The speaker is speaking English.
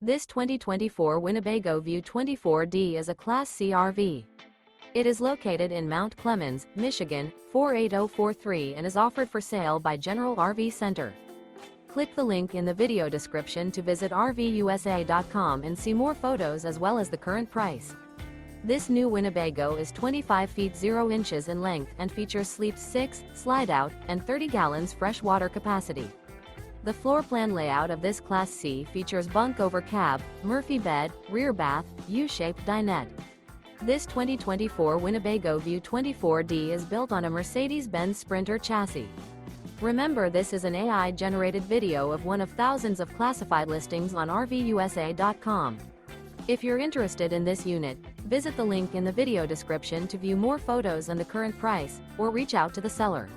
This 2024 Winnebago View 24D is a Class C RV. It is located in Mount Clemens, Michigan, 48043 and is offered for sale by General RV Center. Click the link in the video description to visit RVUSA.com and see more photos as well as the current price. This new Winnebago is 25 feet 0 inches in length and features sleeps 6, slide-out, and 30 gallons fresh water capacity. The floor plan layout of this Class C features bunk over cab, Murphy bed, rear bath, U-shaped dinette. This 2024 Winnebago View 24D is built on a Mercedes Benz Sprinter chassis. Remember, this is an AI-generated video of one of thousands of classified listings on RVUSA.com. If you're interested in this unit, visit the link in the video description to view more photos and the current price, or reach out to the seller.